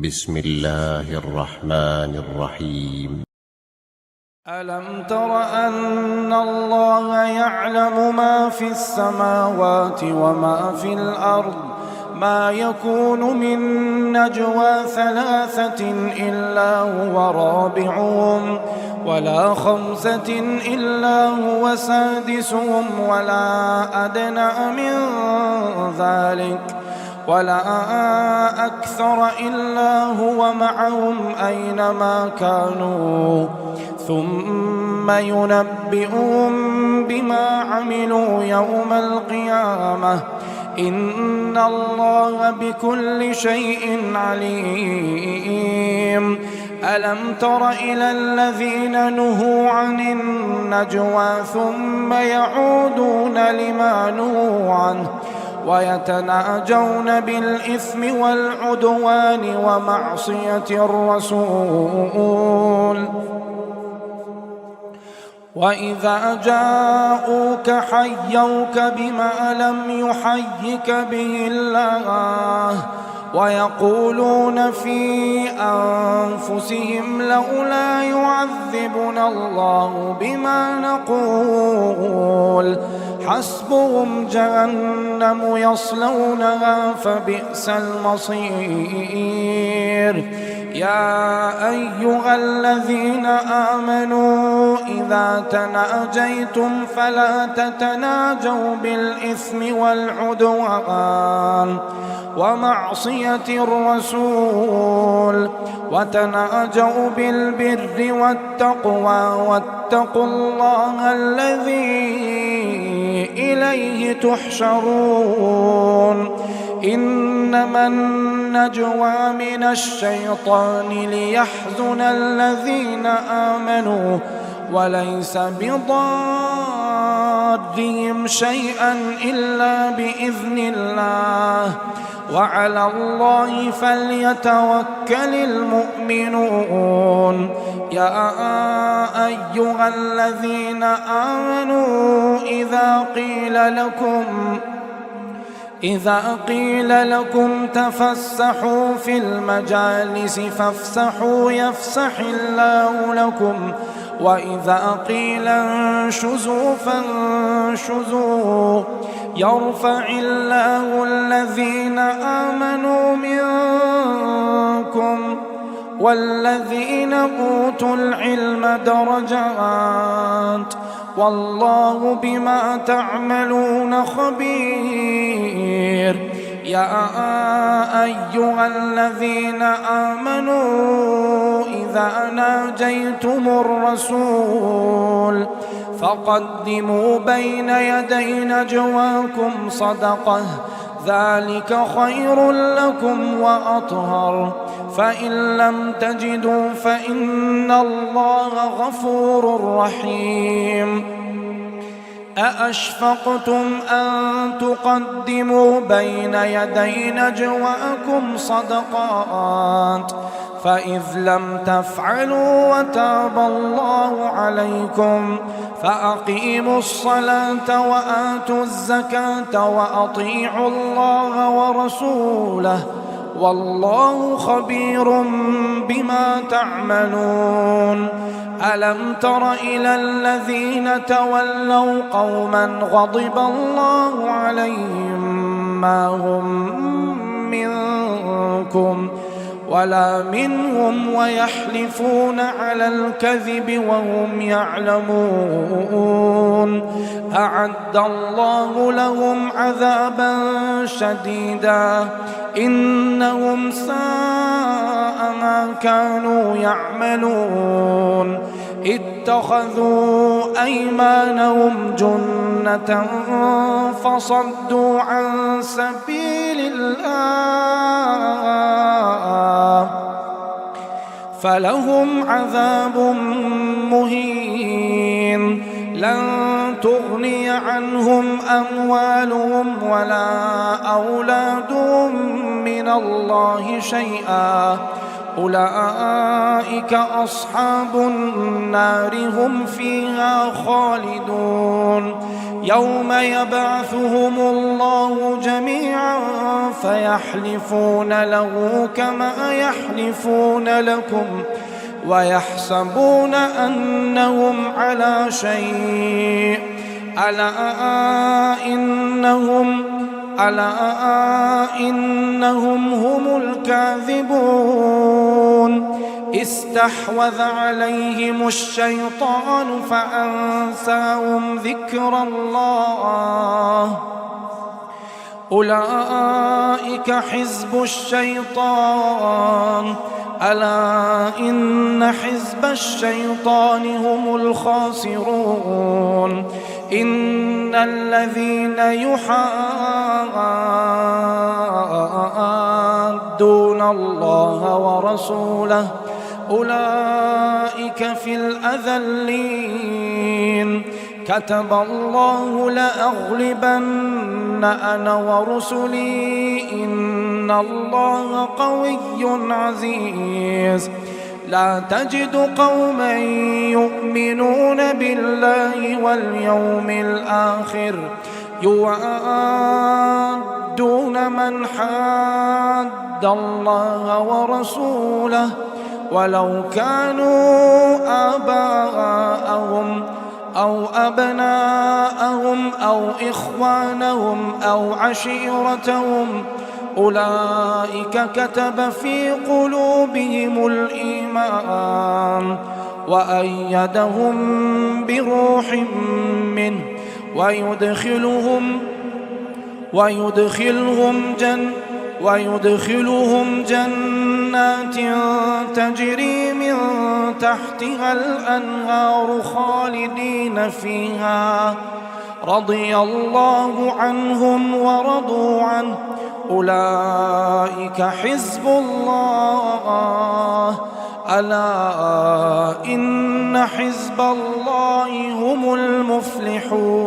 بسم الله الرحمن الرحيم. ألم تر أن الله يعلم ما في السماوات وما في الأرض ما يكون من نجوى ثلاثة إلا هو رابعهم ولا خمسة إلا هو سادسهم ولا أدنى من ذلك ولا أكثر إلا هو معهم أينما كانوا ثم ينبئهم بما عملوا يوم القيامة إن الله بكل شيء عليم. ألم تر إلى الذين نهوا عن النجوى ثم يعودون لما نهوا عنه ويتناجون بالإثم والعدوان ومعصية الرسول وإذا جاءوك حيوك بما لم يحيك به الله ويقولون في أنفسهم لولا يعذبنا الله بما نقول حسبهم جهنم يصلونها فبئس المصير. يا أيها الذين آمنوا إذا تناجيتم فلا تتناجوا بالإثم والعدوان ومعصية الرسول وتناجوا بالبر والتقوى واتقوا الله الذي إليه تحشرون. إنما النجوى من الشيطان ليحزن الذين آمنوا وليس بضارهم شيئا إلا بإذن الله وعلى الله فليتوكل المؤمنون. يا أيها الذين آمنوا إذا قيل لكم تفسحوا في المجالس فافسحوا يفسح الله لكم وإذا قيل انشزوا فانشزوا يرفع الله الذين آمنوا منكم والذين أوتوا العلم درجات والله بما تعملون خبير. يا أيها الذين آمنوا إذا ناجيتم الرسول فقدموا بين يدي نجواكم صدقة ذلك خير لكم وأطهر فإن لم تجدوا فإن الله غفور رحيم. أأشفقتم أن تقدموا بين يدي نجواكم صدقات فإذ لم تفعلوا وتاب الله عليكم فأقيموا الصلاة وآتوا الزكاة وأطيعوا الله ورسوله والله خبير بما تعملون. ألم تر إلى الذين تولوا قوما غضب الله عليهم ما هم منكم ولا منهم ويحلفون على الكذب وهم يعلمون أعد الله لهم عذابا شديدا إنهم ساء ما كانوا يعملون. اتخذوا أيمانهم جنة فصدوا عن سبيل الله فلهم عذاب مهين. لن تغني عنهم أموالهم ولا أولادهم من الله شيئا أولئك أصحاب النار هم فيها خالدون. يوم يبعثهم الله جميعا فيحلفون له كما يحلفون لكم ويحسبون أنهم على شيء ألا إنهم هم الكاذبون استحوذ عليهم الشيطان فأنساهم ذكر الله أولئك حزب الشيطان ألا إن حزب الشيطان هم الخاسرون إن الذين يحادون الله ورسوله أولئك في الأذلين كتب الله لأغلبن أنا ورسلي إن الله قوي عزيز لا تجد قوما يؤمنون بالله واليوم الآخر يوادون من حاد الله ورسوله ولو كانوا آباءهم أو أبناءهم أو إخوانهم أو عشيرتهم أولئك كتب في قلوبهم الإيمان وأيدهم بروح منه ويدخلهم جنات تجري من تحتها الأنهار خالدين فيها رضي الله عنهم ورضوا عنه أولئك حزب الله ألا إن حزب الله هم المفلحون.